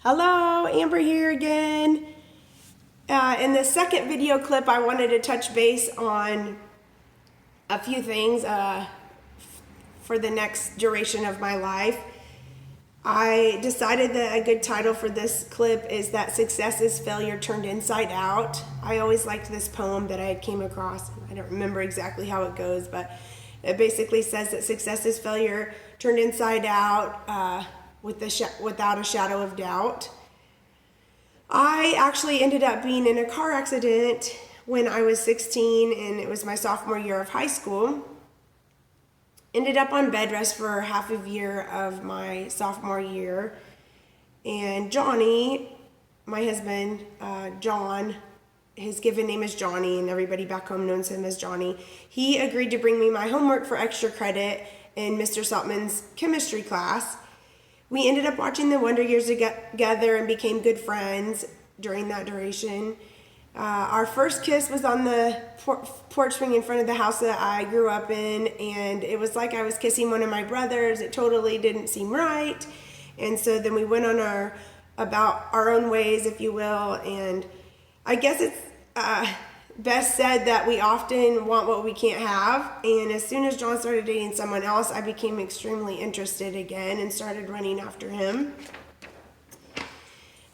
Hello, Amber here again. In the second video clip, I wanted to touch base on a few things for the next duration of my life. I decided that a good title for this clip is that success is failure turned inside out. I always liked this poem that I came across. I don't remember exactly how it goes, but it basically says that success is failure turned inside out without a shadow of doubt. I actually ended up being in a car accident when I was 16, and it was my sophomore year of high school. Ended up on bed rest for half a year of my sophomore year. And Johnny, my husband, John, his given name is Johnny, and everybody back home knows him as Johnny. He agreed to bring me my homework for extra credit in Mr. Saltman's chemistry class. We ended up watching The Wonder Years together and became good friends during that duration. Our first kiss was on the porch swing in front of the house that I grew up in, and it was like I was kissing one of my brothers. It totally didn't seem right. And so then we went on about our own ways, if you will, and I guess it's best said that we often want what we can't have. And as soon as John started dating someone else, I became extremely interested again and started running after him.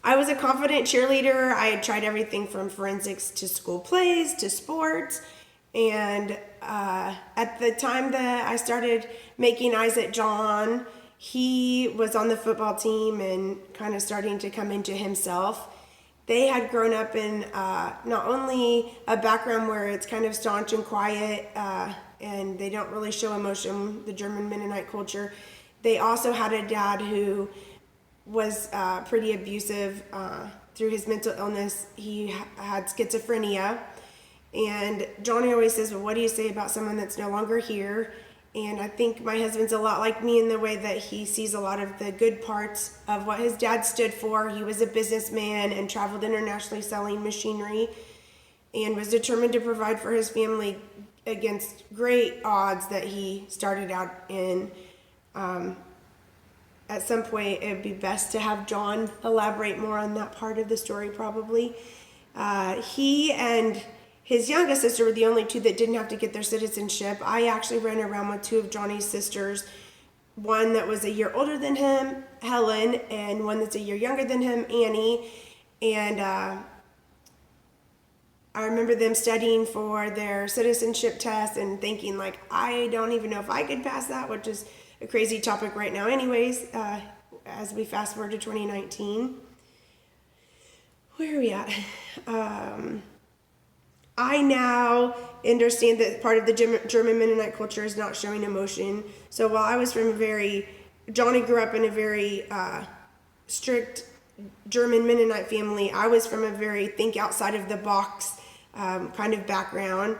I was a confident cheerleader. I had tried everything from forensics to school plays to sports. And at the time that I started making eyes at John, he was on the football team and kind of starting to come into himself. They had grown up in not only a background where it's kind of staunch and quiet and they don't really show emotion, the German Mennonite culture. They also had a dad who was pretty abusive through his mental illness. He had schizophrenia. And Johnny always says, well, what do you say about someone that's no longer here? And I think my husband's a lot like me in the way that he sees a lot of the good parts of what his dad stood for. He was a businessman and traveled internationally selling machinery and was determined to provide for his family against great odds that he started out in. At some point, it would be best to have John elaborate more on that part of the story, probably. He and his youngest sister were the only two that didn't have to get their citizenship. I actually ran around with two of Johnny's sisters, one that was a year older than him, Helen, and one that's a year younger than him, Annie. And I remember them studying for their citizenship test and thinking, like, I don't even know if I could pass that, which is a crazy topic right now anyways, as we fast forward to 2019. Where are we at? I now understand that part of the German Mennonite culture is not showing emotion. So while I was from Johnny grew up in a very strict German Mennonite family, I was from a very think outside of the box kind of background.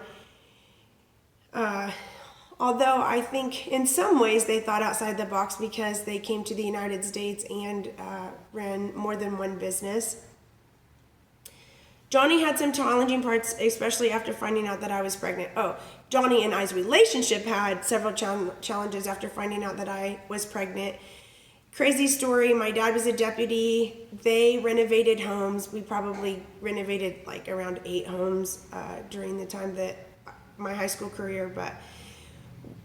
Although I think in some ways they thought outside the box because they came to the United States and ran more than one business. Johnny had some challenging parts, especially after finding out that I was pregnant. Oh, Johnny and I's relationship had several challenges after finding out that I was pregnant. Crazy story, my dad was a deputy. They renovated homes. We probably renovated like around 8 homes during the time that my high school career, but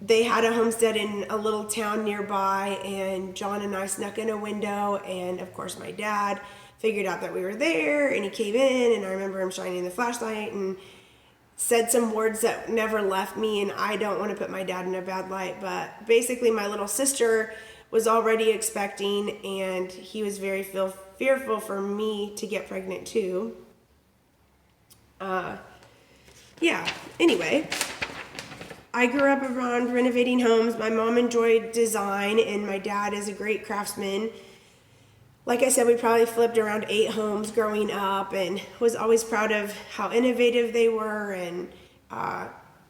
they had a homestead in a little town nearby, and John and I snuck in a window, and of course my dad figured out that we were there, and he came in, and I remember him shining the flashlight and said some words that never left me, and I don't want to put my dad in a bad light, but basically my little sister was already expecting, and he was very fearful for me to get pregnant too. Anyway, I grew up around renovating homes. My mom enjoyed design, and my dad is a great craftsman. Like I said, we probably flipped around 8 homes growing up and was always proud of how innovative they were, and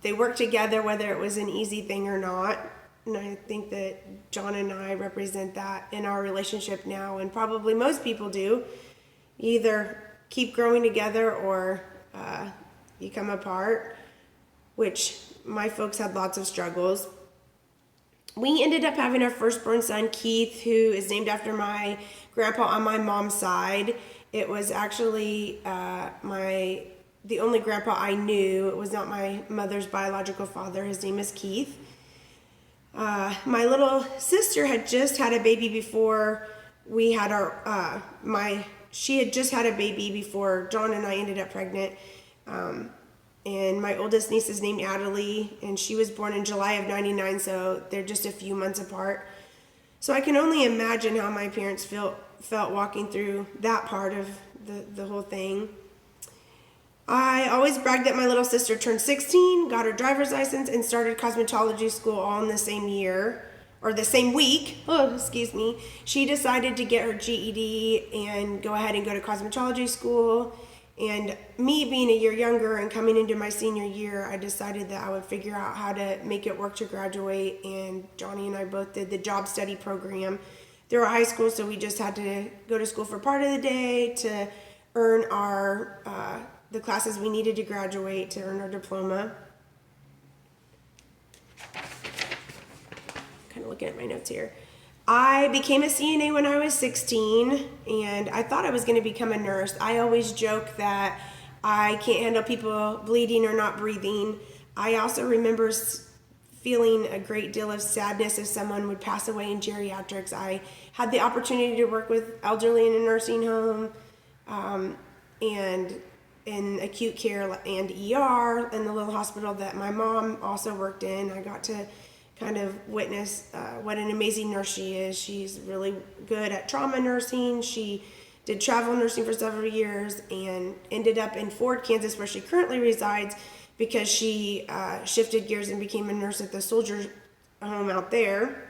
they worked together whether it was an easy thing or not. And I think that John and I represent that in our relationship now, and probably most people do. You either keep growing together or you come apart, which my folks had lots of struggles. we ended up having our firstborn son, Keith, who is named after my grandpa on my mom's side. It was actually the only grandpa I knew. It was not my mother's biological father. His name is Keith. My little sister had just had a baby before we had she had just had a baby before John and I ended up pregnant. And my oldest niece is named Adelie, and she was born in July of 99, so they're just a few months apart. So I can only imagine how my parents felt walking through that part of the whole thing. I always bragged that my little sister turned 16, got her driver's license, and started cosmetology school all in the same year, or the same week. Oh, excuse me. She decided to get her GED and go ahead and go to cosmetology school. And me being a year younger and coming into my senior year, I decided that I would figure out how to make it work to graduate. And Johnny and I both did the job study program through our high school, so we just had to go to school for part of the day to earn our the classes we needed to graduate to earn our diploma. Kind of looking at my notes here. I became a CNA when I was 16, and I thought I was going to become a nurse. I always joke that I can't handle people bleeding or not breathing. I also remember feeling a great deal of sadness if someone would pass away in geriatrics. I had the opportunity to work with elderly in a nursing home, and in acute care and ER in the little hospital that my mom also worked in. I got to kind of witness what an amazing nurse she is. She's really good at trauma nursing. She did travel nursing for several years and ended up in Ford, Kansas, where she currently resides, because she shifted gears and became a nurse at the soldiers' home out there.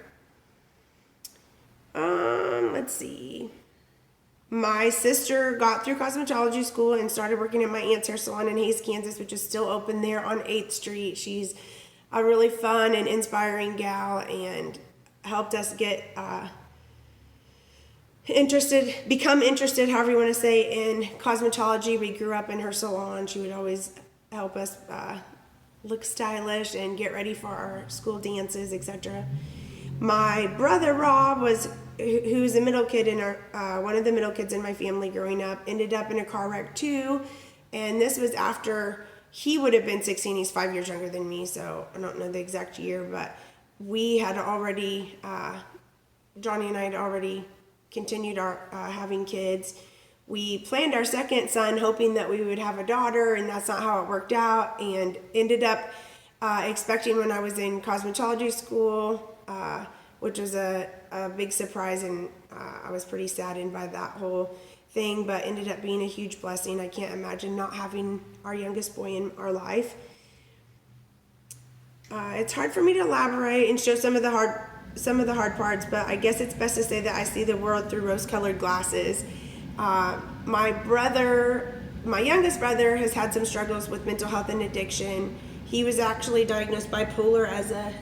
Let's see. My sister got through cosmetology school and started working at my aunt's hair salon in Hays, Kansas, which is still open there on 8th Street. She's a really fun and inspiring gal, and helped us get become interested, however you want to say, in cosmetology. We grew up in her salon. She would always help us look stylish and get ready for our school dances, etc. My brother Rob who was the middle kid in one of the middle kids in my family growing up, ended up in a car wreck too, and this was after he would have been 16. He's 5 years younger than me, so I don't know the exact year, but we had already, Johnny and I had already continued our having kids. We planned our second son hoping that we would have a daughter, and that's not how it worked out, and ended up expecting when I was in cosmetology school, which was a big surprise, and I was pretty saddened by that whole thing, but ended up being a huge blessing. I can't imagine not having our youngest boy in our life. It's hard for me to elaborate and show some of the hard parts, but I guess it's best to say that I see the world through rose-colored glasses. My youngest brother has had some struggles with mental health and addiction. He was actually diagnosed bipolar as a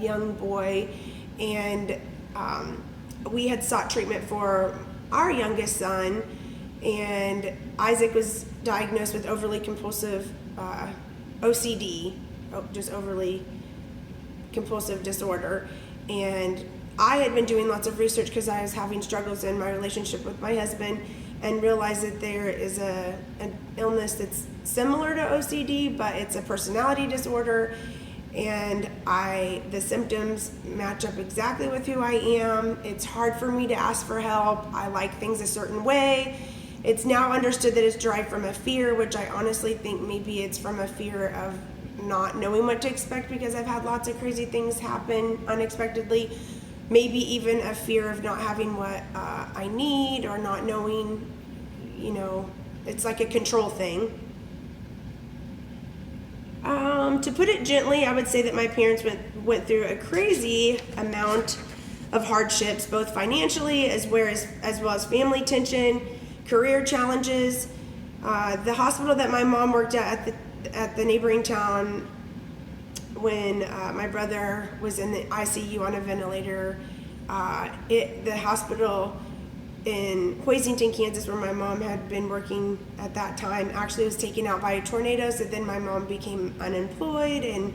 young boy, and we had sought treatment for our youngest son, and Isaac was diagnosed with overly compulsive OCD, just overly compulsive disorder. And I had been doing lots of research because I was having struggles in my relationship with my husband, and realized that there is an illness that's similar to OCD, but it's a personality disorder, and the symptoms match up exactly with who I am. It's hard for me to ask for help. I like things a certain way. It's now understood that it's derived from a fear, which I honestly think maybe it's from a fear of not knowing what to expect, because I've had lots of crazy things happen unexpectedly. Maybe even a fear of not having what I need, or not knowing, it's like a control thing. To put it gently, I would say that my parents went through a crazy amount of hardships, both financially as well as family tension, career challenges. The hospital that my mom worked at the neighboring town, when my brother was in the ICU on a ventilator, the hospital in Hoisington, Kansas, where my mom had been working at that time, actually was taken out by a tornado. So then my mom became unemployed, and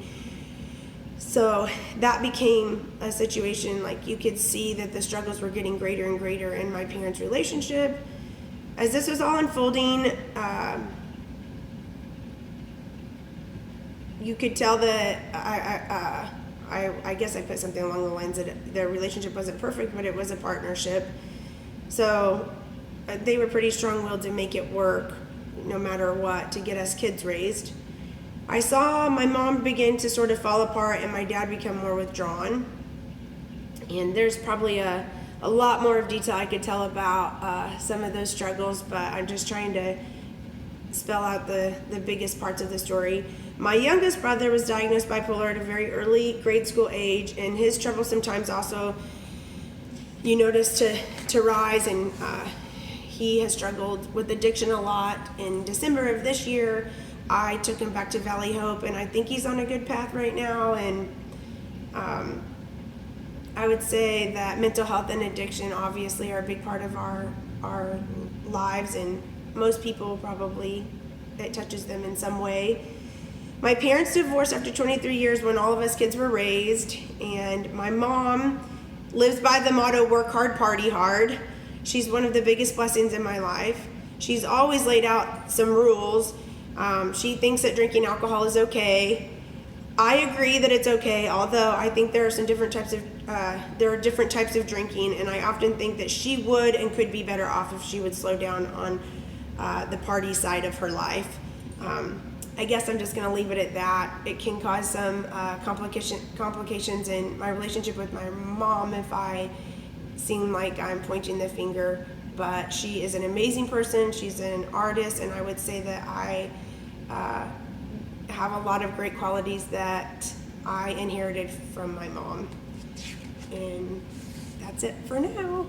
So that became a situation, like you could see that the struggles were getting greater and greater in my parents' relationship. As this was all unfolding, you could tell that I guess I put something along the lines that their relationship wasn't perfect, but it was a partnership. So they were pretty strong-willed to make it work no matter what to get us kids raised. I saw my mom begin to sort of fall apart and my dad become more withdrawn. And there's probably a lot more of detail I could tell about some of those struggles, but I'm just trying to spell out the biggest parts of the story. My youngest brother was diagnosed bipolar at a very early grade school age, and his troublesome times also, you notice, to rise, and he has struggled with addiction a lot. In December of this year, I took him back to Valley Hope, and I think he's on a good path right now. And I would say that mental health and addiction obviously are a big part of our lives, and most people probably, it touches them in some way. My parents divorced after 23 years when all of us kids were raised, and my mom lives by the motto, work hard, party hard. She's one of the biggest blessings in my life. She's always laid out some rules. She thinks that drinking alcohol is okay. I agree that it's okay, although I think there are some different types of drinking, and I often think that she would and could be better off if she would slow down on the party side of her life. I guess I'm just going to leave it at that. It can cause some complications in my relationship with my mom if I seem like I'm pointing the finger, but she is an amazing person. She's an artist, and I would say that I have a lot of great qualities that I inherited from my mom. And that's it for now.